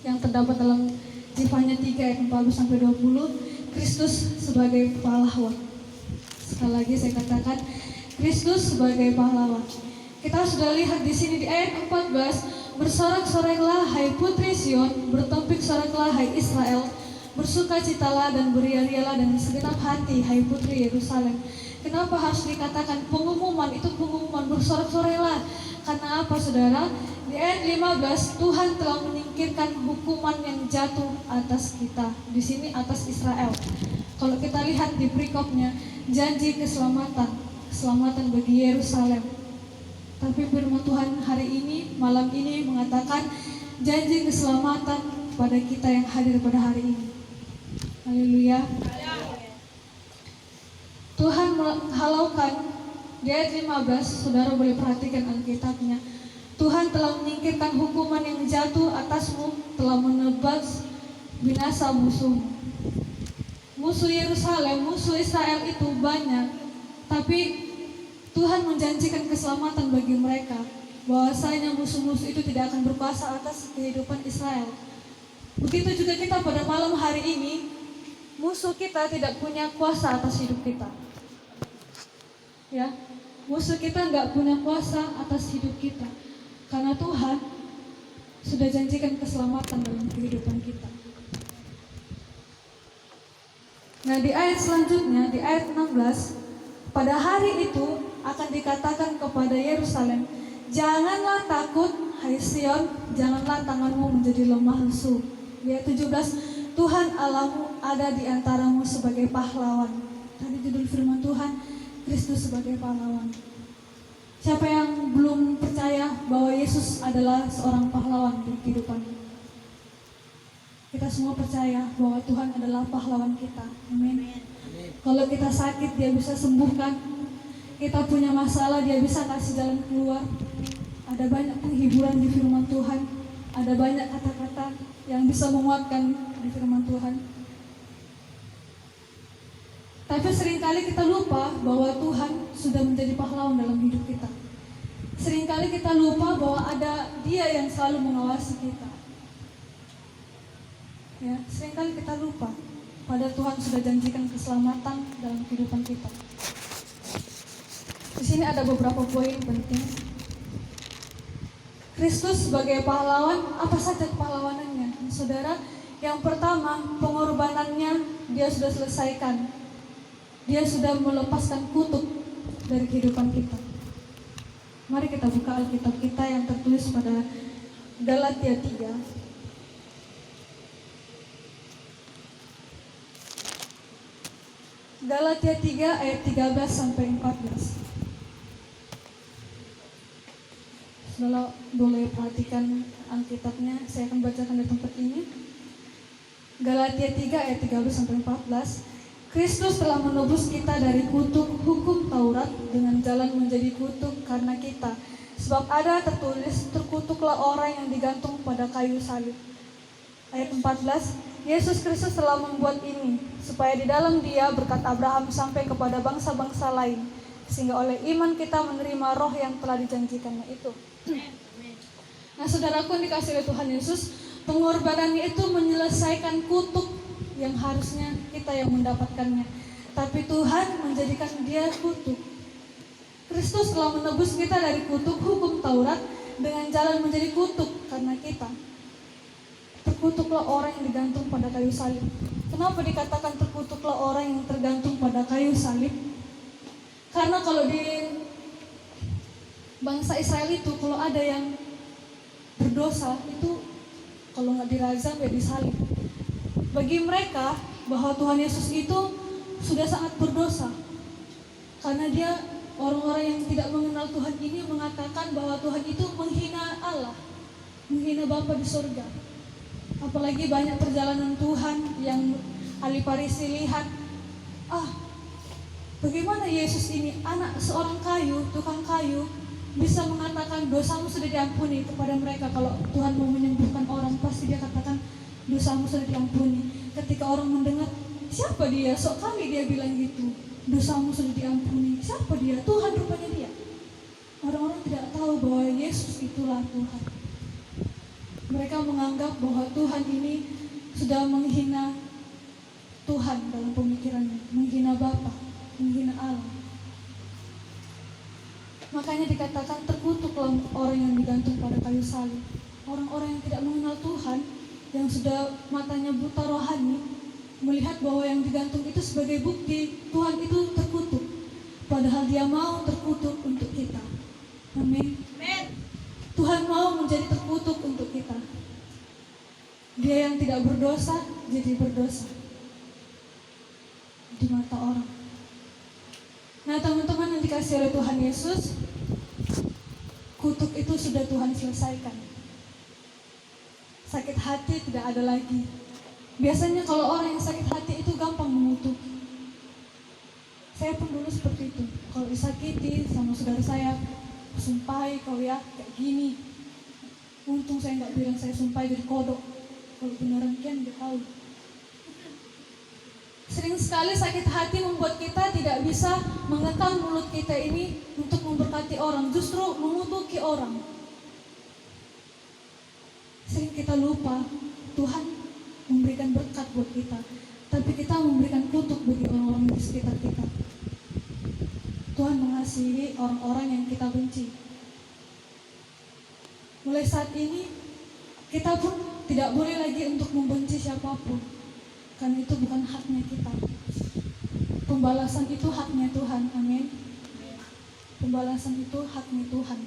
yang terdapat dalam Zefanya 3 ayat 14-20, Kristus sebagai pahlawan. Sekali lagi saya katakan, Kristus sebagai pahlawan. Kita sudah lihat di sini di ayat 14, bersorak-soraklah hai putri Sion, bertopik-soraklah hai Israel, bersukacitalah dan beriak-riaklah dengan segenap hati hai putri Yerusalem. Kenapa harus dikatakan pengumuman? Itu pengumuman, bersorak-soraklah. Karena apa saudara? Di ayat 15, Tuhan telah menyingkirkan hukuman yang jatuh atas kita. Di sini atas Israel. Kalau kita lihat di perikopnya, janji keselamatan bagi Yerusalem. Tapi firman Tuhan hari ini, malam ini mengatakan janji keselamatan pada kita yang hadir pada hari ini. Haleluya. Tuhan menghalaukan di ayat 15, saudara boleh perhatikan Alkitabnya. Tuhan telah menyingkirkan hukuman yang jatuh atasmu, telah menebas binasa musuh. Musuh Yerusalem, musuh Israel itu banyak, tapi Tuhan menjanjikan keselamatan bagi mereka. Bahwasanya musuh-musuh itu tidak akan berkuasa atas kehidupan Israel. Begitu juga kita pada malam hari ini, musuh kita tidak punya kuasa atas hidup kita. Ya, musuh kita nggak punya kuasa atas hidup kita, karena Tuhan sudah janjikan keselamatan dalam kehidupan kita. Nah, di ayat selanjutnya, di ayat 16, pada hari itu akan dikatakan kepada Yerusalem, janganlah takut, hai Sion, janganlah tanganmu menjadi lemah lesu. Di ayat 17, Tuhan Allahmu ada di antaramu sebagai pahlawan. Tadi judul firman Tuhan, Kristus sebagai pahlawan. Siapa yang belum percaya bahwa Yesus adalah seorang pahlawan di kehidupannya? Kita semua percaya bahwa Tuhan adalah pahlawan kita. Amin. Kalau kita sakit, Dia bisa sembuhkan. Kita punya masalah, Dia bisa kasih jalan keluar. Ada banyak penghiburan di firman Tuhan. Ada banyak kata-kata yang bisa menguatkan di firman Tuhan. Tapi seringkali kita lupa bahwa Tuhan sudah menjadi pahlawan dalam hidup kita. Seringkali kita lupa bahwa ada Dia yang selalu mengawasi kita. Ya, seringkali kita lupa pada Tuhan sudah janjikan keselamatan dalam kehidupan kita. Di sini ada beberapa poin penting. Kristus sebagai pahlawan, apa saja kepahlawanannya? Saudara, yang pertama, pengorbanannya Dia sudah selesaikan. Dia sudah melepaskan kutuk dari kehidupan kita. Mari kita buka Alkitab kita yang tertulis pada Galatia 3. Galatia 3 ayat 13-14. Saudara boleh perhatikan Alkitabnya, saya akan bacakan di tempat ini. Galatia 3 ayat 13-14. Kristus telah menebus kita dari kutuk hukum Taurat dengan jalan menjadi kutuk karena kita. Sebab ada tertulis, terkutuklah orang yang digantung pada kayu salib. Ayat 14, Yesus Kristus telah membuat ini, supaya di dalam Dia berkat Abraham sampai kepada bangsa-bangsa lain, sehingga oleh iman kita menerima roh yang telah dijanjikannya itu. Nah, saudaraku yang dikasihi oleh Tuhan Yesus, pengorbanannya itu menyelesaikan kutuk yang harusnya kita yang mendapatkannya. Tapi Tuhan menjadikan Dia kutuk. Kristus telah menebus kita dari kutuk hukum Taurat dengan jalan menjadi kutuk karena kita. Terkutuklah orang yang digantung pada kayu salib. Kenapa dikatakan terkutuklah orang yang tergantung pada kayu salib? Karena kalau di bangsa Israel itu, kalau ada yang berdosa itu, kalau nggak dirazam ya disalib. Bagi mereka bahwa Tuhan Yesus itu sudah sangat berdosa, karena dia orang-orang yang tidak mengenal Tuhan ini mengatakan bahwa Tuhan itu menghina Allah, menghina Bapa di surga. Apalagi banyak perjalanan Tuhan yang ahli Farisi lihat, bagaimana Yesus ini anak seorang kayu, tukang kayu, bisa mengatakan dosamu sudah diampuni kepada mereka. Kalau Tuhan mau menyembuhkan orang, pasti Dia katakan dosamu sudah diampuni. Ketika orang mendengar, siapa dia? Sok kali dia bilang gitu, dosamu sudah diampuni. Siapa dia? Tuhan rupanya dia. Orang-orang tidak tahu bahwa Yesus itulah Tuhan. Mereka menganggap bahwa Tuhan ini sudah menghina Tuhan dalam pemikirannya, menghina Bapa, menghina Allah. Makanya dikatakan terkutuklah orang yang digantung pada kayu salib. Orang-orang yang tidak mengenal Tuhan, yang sudah matanya buta rohani, melihat bahwa yang digantung itu sebagai bukti Tuhan itu terkutuk. Padahal Dia mau terkutuk untuk kita. Amin. Tuhan mau menjadi terkutuk untuk kita. Dia yang tidak berdosa jadi berdosa di mata orang. Nah, teman-teman yang dikasihi oleh Tuhan Yesus, kutuk itu sudah Tuhan selesaikan. Sakit hati tidak ada lagi. Biasanya kalau orang yang sakit hati itu gampang mengutuk. Saya pun dulu seperti itu. Kalau disakiti sama saudara saya, sumpahi kau ya, kayak gini. Untung saya nggak bilang saya sumpahi jadi kodok. Kalau beneran kian dia tahu. Sering sekali sakit hati membuat kita tidak bisa mengekang mulut kita ini untuk memberkati orang, justru mengutuki orang. Sering kita lupa Tuhan memberikan berkat buat kita, tapi kita memberikan kutuk bagi orang-orang di sekitar kita. Tuhan mengasihi orang-orang yang kita benci. Mulai saat ini kita pun tidak boleh lagi untuk membenci siapapun, karena itu bukan haknya kita. Pembalasan itu haknya Tuhan. Amin. Pembalasan itu haknya Tuhan.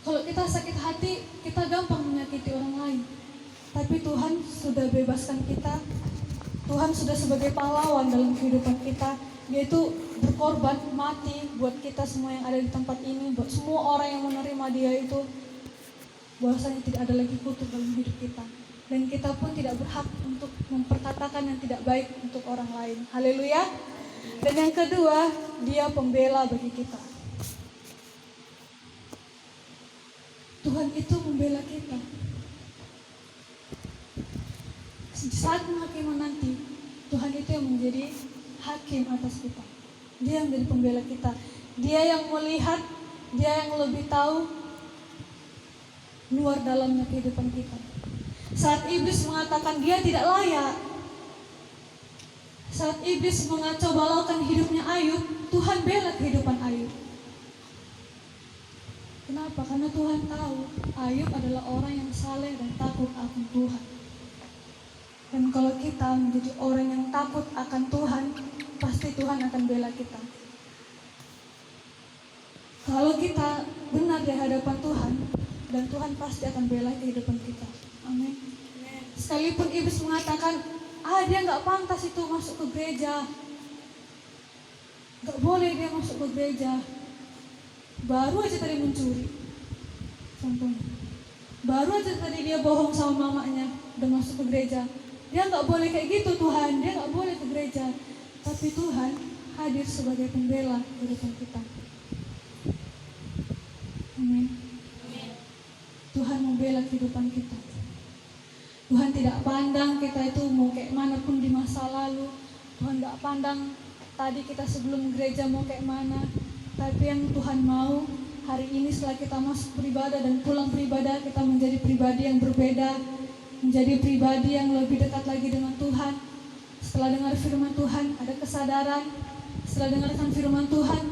Kalau kita sakit hati, kita gampang menyakiti orang lain. Tapi Tuhan sudah bebaskan kita. Tuhan sudah sebagai pahlawan dalam kehidupan kita. Dia itu berkorban, mati buat kita semua yang ada di tempat ini, buat semua orang yang menerima Dia itu. Bahwasanya tidak ada lagi kutuk dalam hidup kita. Dan kita pun tidak berhak untuk memperkatakan yang tidak baik untuk orang lain. Haleluya. Dan yang kedua, Dia pembela bagi kita. Tuhan itu membela kita. Saat penghakiman nanti, Tuhan itu yang menjadi hakim atas kita. Dia yang menjadi pembela kita. Dia yang melihat, Dia yang lebih tahu luar dalamnya kehidupan kita. Saat iblis mengatakan dia tidak layak, saat iblis mengacau balaukan hidupnya Ayub, Tuhan bela kehidupan Ayub. Kenapa? Karena Tuhan tahu Ayub adalah orang yang saleh dan takut akan Tuhan. Dan kalau kita menjadi orang yang takut akan Tuhan, pasti Tuhan akan bela kita. Kalau kita benar di hadapan Tuhan, dan Tuhan pasti akan bela kehidupan kita. Amin. Sekalipun iblis mengatakan, dia nggak pantas itu masuk ke gereja, nggak boleh dia masuk ke gereja. Baru aja tadi mencuri, contohnya. Baru aja tadi dia bohong sama mamanya, udah masuk ke gereja. Dia nggak boleh kayak gitu Tuhan, dia nggak boleh ke gereja. Tapi Tuhan hadir sebagai pembela kehidupan kita. Amin. Tuhan membela kehidupan kita. Tuhan tidak pandang kita itu mau kayak mana pun di masa lalu. Tuhan tidak pandang tadi kita sebelum gereja mau kayak mana. Tapi yang Tuhan mau hari ini setelah kita masuk beribadah dan pulang beribadah, kita menjadi pribadi yang berbeda, menjadi pribadi yang lebih dekat lagi dengan Tuhan. Setelah dengar firman Tuhan, ada kesadaran. Setelah dengarkan firman Tuhan,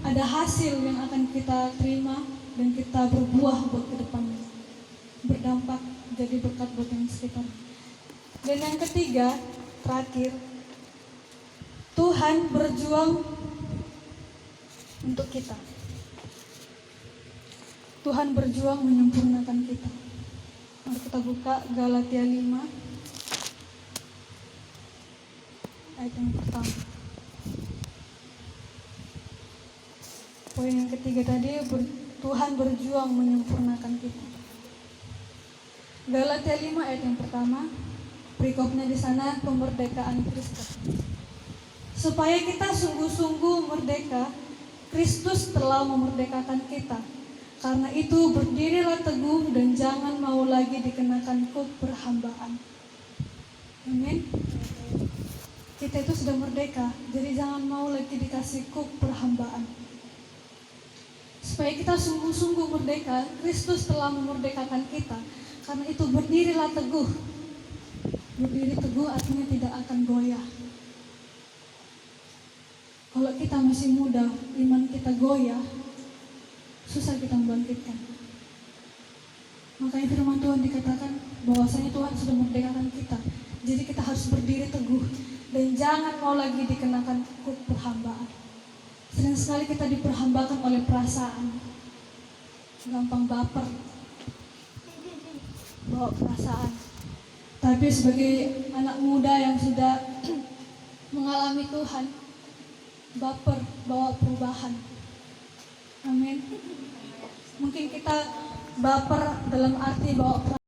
ada hasil yang akan kita terima dan kita berbuah buat ke depannya. Berdampak jadi berkat buat yang sekitar. Dan yang ketiga, terakhir, Tuhan berjuang untuk kita. Tuhan berjuang menyempurnakan kita. Mari kita buka Galatia 5 ayat yang pertama. Poin yang ketiga tadi, Tuhan berjuang menyempurnakan kita. Galatia 5 ayat yang pertama, perikopnya di sana kemerdekaan Kristus. Supaya kita sungguh-sungguh merdeka, Kristus telah memerdekakan kita. Karena itu berdirilah teguh dan jangan mau lagi dikenakan kuk perhambaan. Amin. Kita itu sudah merdeka, jadi jangan mau lagi dikasih kuk perhambaan. supaya kita sungguh-sungguh merdeka. Kristus telah memerdekakan kita. Karena itu berdirilah teguh. Berdiri teguh artinya tidak akan goyah. Kalau kita masih muda, iman kita goyah, susah kita membangkitkan. Makanya firman Tuhan dikatakan bahwasanya Tuhan sudah memerdekakan kita. Jadi kita harus berdiri teguh dan jangan mau lagi dikenakan kuk perhambaan. Sering sekali kita diperhambakan oleh perasaan, gampang baper, bawa perasaan. Tapi sebagai anak muda yang sudah mengalami Tuhan, baper bawa perubahan. Amin. Mungkin kita baper dalam arti bawa